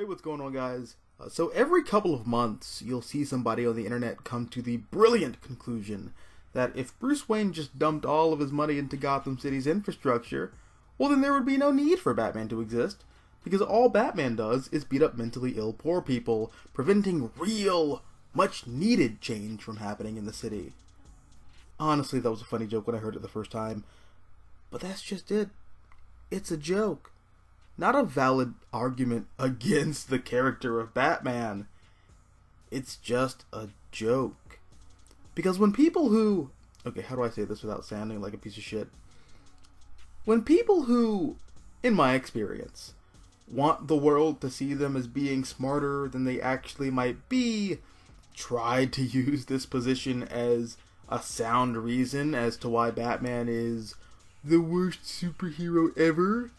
What's going on, guys? So every couple of months, you'll see somebody on the internet come to the brilliant conclusion that if Bruce Wayne just dumped all of his money into Gotham City's infrastructure, well then there would be no need for Batman to exist, because all Batman does is beat up mentally ill poor people, preventing real, much-needed change from happening in the city. Honestly, that was a funny joke when I heard it the first time, but that's just it. It's a joke. Not a valid argument against the character of Batman. It's just a joke. Because when people who... Okay, how do I say this without sounding like a piece of shit? When people who, in my experience, want the world to see them as being smarter than they actually might be, try to use this position as a sound reason as to why Batman is the worst superhero ever,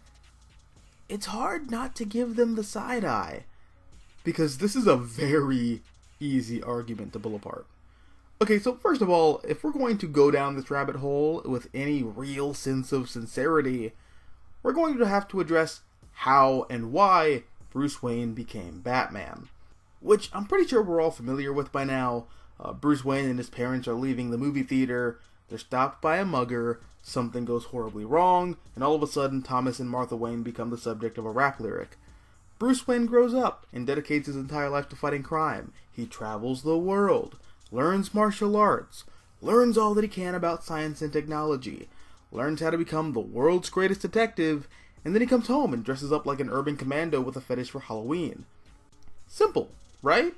it's hard not to give them the side eye, because this is a very easy argument to pull apart. Okay, so first of all, if we're going to go down this rabbit hole with any real sense of sincerity, we're going to have to address how and why Bruce Wayne became Batman, which I'm pretty sure we're all familiar with by now. Bruce Wayne and his parents are leaving the movie theater, they're stopped by a mugger, something goes horribly wrong, and all of a sudden Thomas and Martha Wayne become the subject of a rap lyric. Bruce Wayne grows up and dedicates his entire life to fighting crime. He travels the world, learns martial arts, learns all that he can about science and technology, learns how to become the world's greatest detective, and then he comes home and dresses up like an urban commando with a fetish for Halloween. Simple, right?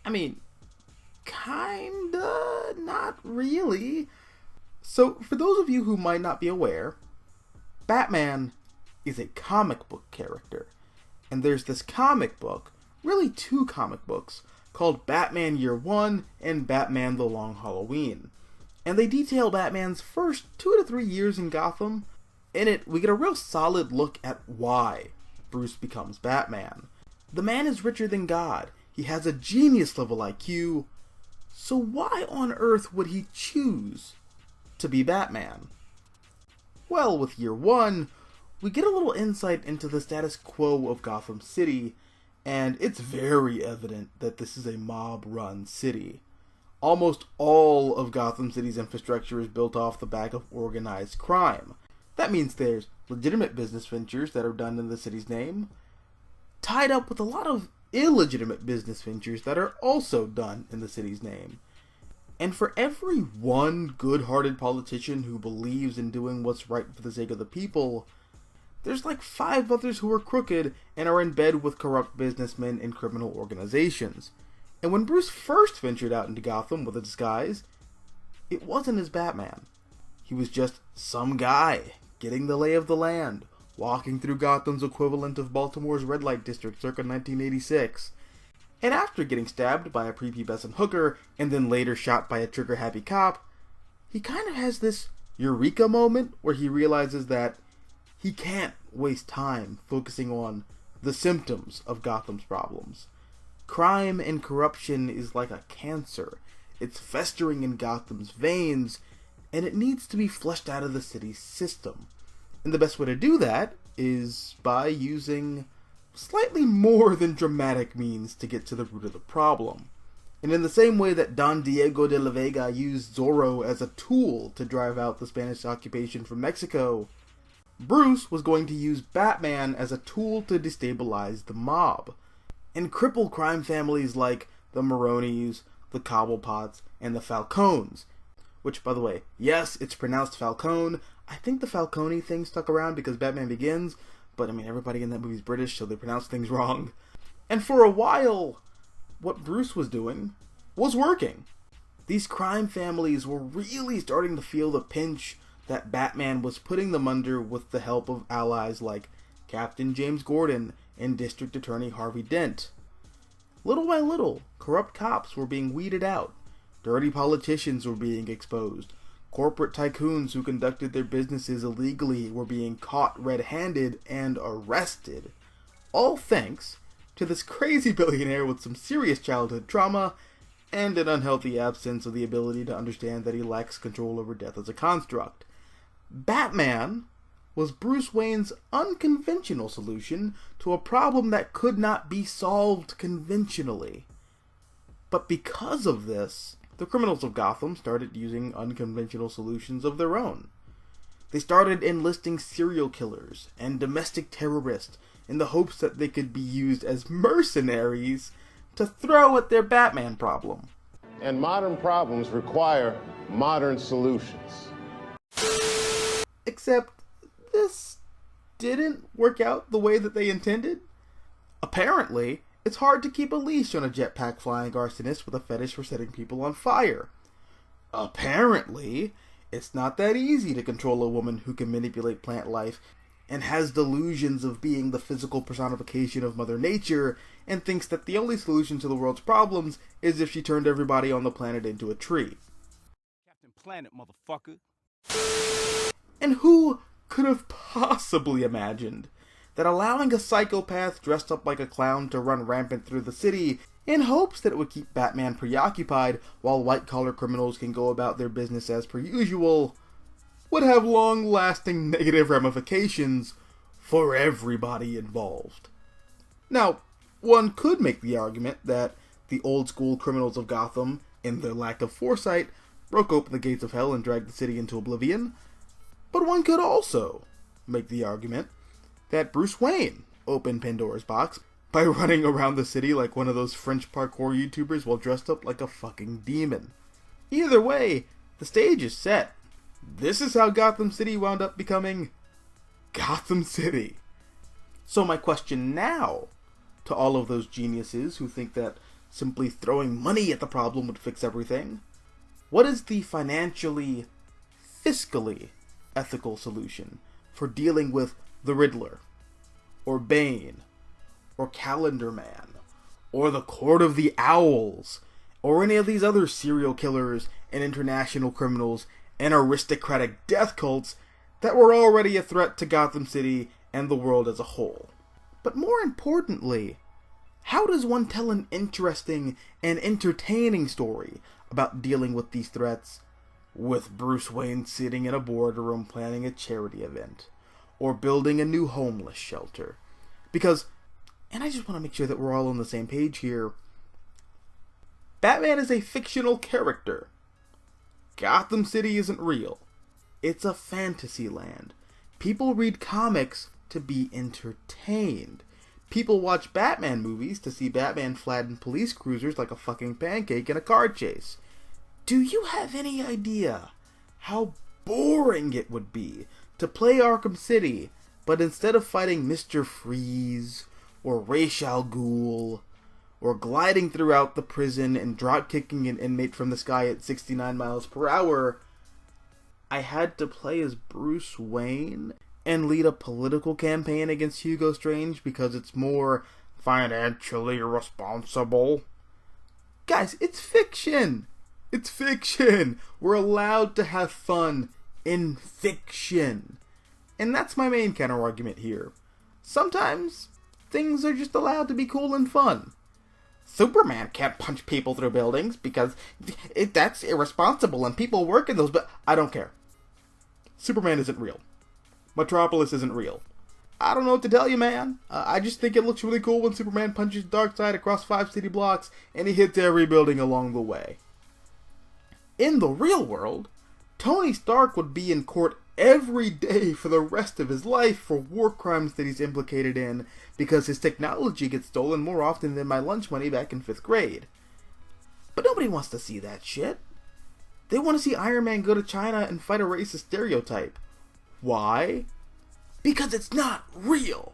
I mean, kinda, not really. So, for those of you who might not be aware, Batman is a comic book character. And there's this comic book, really two comic books, called Batman Year One and Batman The Long Halloween. And they detail Batman's first 2 to 3 years in Gotham. In it, we get a real solid look at why Bruce becomes Batman. The man is richer than God. He has a genius-level IQ. So why on earth would he choose to be Batman? Well, with Year One, we get a little insight into the status quo of Gotham City, and it's very evident that this is a mob-run city. Almost all of Gotham City's infrastructure is built off the back of organized crime. That means there's legitimate business ventures that are done in the city's name, tied up with a lot of illegitimate business ventures that are also done in the city's name. And for every one good-hearted politician who believes in doing what's right for the sake of the people, there's like 5 others who are crooked and are in bed with corrupt businessmen and criminal organizations. And when Bruce first ventured out into Gotham with a disguise, it wasn't as Batman. He was just some guy getting the lay of the land, walking through Gotham's equivalent of Baltimore's red light district circa 1986. And after getting stabbed by a prepubescent hooker, and then later shot by a trigger-happy cop, he kind of has this eureka moment where he realizes that he can't waste time focusing on the symptoms of Gotham's problems. Crime and corruption is like a cancer. It's festering in Gotham's veins, and it needs to be flushed out of the city's system. And the best way to do that is by using slightly more than dramatic means to get to the root of the problem. And in the same way that Don Diego de la Vega used Zorro as a tool to drive out the Spanish occupation from Mexico, Bruce was going to use Batman as a tool to destabilize the mob and cripple crime families like the Maronis, the Cobblepots, and the Falcones. Which, by the way, yes, it's pronounced Falcone. I think the Falcone thing stuck around because Batman Begins, but I mean, everybody in that movie is British, so they pronounce things wrong. And for a while, what Bruce was doing was working. These crime families were really starting to feel the pinch that Batman was putting them under with the help of allies like Captain James Gordon and District Attorney Harvey Dent. Little by little, corrupt cops were being weeded out. Dirty politicians were being exposed. Corporate tycoons who conducted their businesses illegally were being caught red-handed and arrested. All thanks to this crazy billionaire with some serious childhood trauma and an unhealthy absence of the ability to understand that he lacks control over death as a construct. Batman was Bruce Wayne's unconventional solution to a problem that could not be solved conventionally. But because of this, the criminals of Gotham started using unconventional solutions of their own. They started enlisting serial killers and domestic terrorists in the hopes that they could be used as mercenaries to throw at their Batman problem. And modern problems require modern solutions. Except this didn't work out the way that they intended. Apparently, it's hard to keep a leash on a jetpack flying arsonist with a fetish for setting people on fire. Apparently, it's not that easy to control a woman who can manipulate plant life and has delusions of being the physical personification of Mother Nature and thinks that the only solution to the world's problems is if she turned everybody on the planet into a tree. Captain Planet, motherfucker. And who could have possibly imagined that allowing a psychopath dressed up like a clown to run rampant through the city in hopes that it would keep Batman preoccupied while white-collar criminals can go about their business as per usual would have long-lasting negative ramifications for everybody involved. Now, one could make the argument that the old-school criminals of Gotham, in their lack of foresight, broke open the gates of hell and dragged the city into oblivion, but one could also make the argument that Bruce Wayne opened Pandora's box by running around the city like one of those French parkour YouTubers while dressed up like a fucking demon. Either way, the stage is set. This is how Gotham City wound up becoming Gotham City. So my question now to all of those geniuses who think that simply throwing money at the problem would fix everything, what is the financially, fiscally ethical solution for dealing with the Riddler, or Bane, or Calendar Man, or the Court of the Owls, or any of these other serial killers and international criminals and aristocratic death cults that were already a threat to Gotham City and the world as a whole? But more importantly, how does one tell an interesting and entertaining story about dealing with these threats with Bruce Wayne sitting in a boardroom planning a charity event, or building a new homeless shelter? Because, and I just want to make sure that we're all on the same page here, Batman is a fictional character. Gotham City isn't real. It's a fantasy land. People read comics to be entertained. People watch Batman movies to see Batman flatten police cruisers like a fucking pancake in a car chase. Do you have any idea how boring it would be to play Arkham City, but instead of fighting Mr. Freeze, or Ra's al Ghul, or gliding throughout the prison and drop-kicking an inmate from the sky at 69 miles per hour, I had to play as Bruce Wayne and lead a political campaign against Hugo Strange because it's more financially responsible? Guys, it's fiction! It's fiction! We're allowed to have fun in fiction. And that's my main counter-argument here. Sometimes things are just allowed to be cool and fun. Superman can't punch people through buildings because that's irresponsible and people work in those, but I don't care. Superman isn't real. Metropolis isn't real. I don't know what to tell you, man. I just think it looks really cool when Superman punches Darkseid across 5 city blocks and he hits every building along the way. In the real world, Tony Stark would be in court every day for the rest of his life for war crimes that he's implicated in because his technology gets stolen more often than my lunch money back in 5th grade. But nobody wants to see that shit. They want to see Iron Man go to China and fight a racist stereotype. Why? Because it's not real.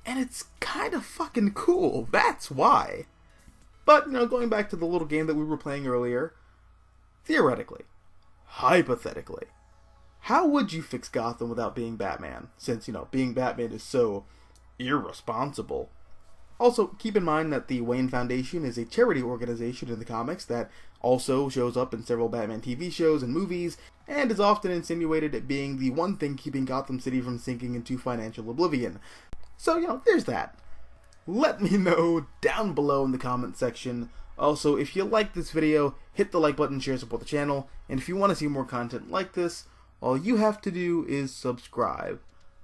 And it's kind of fucking cool. That's why. But, going back to the little game that we were playing earlier, theoretically, hypothetically, how would you fix Gotham without being Batman? Since, being Batman is so irresponsible. Also, keep in mind that the Wayne Foundation is a charity organization in the comics that also shows up in several Batman TV shows and movies, and is often insinuated at being the one thing keeping Gotham City from sinking into financial oblivion. So, there's that. Let me know down below in the comment section. Also, if you like this video, hit the like button, share, support the channel, and if you want to see more content like this, all you have to do is subscribe.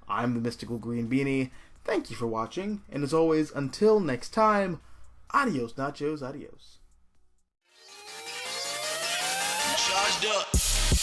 I'm the Mystical Green Beanie. Thank you for watching, and as always, until next time, adios nachos, adios. Charged up.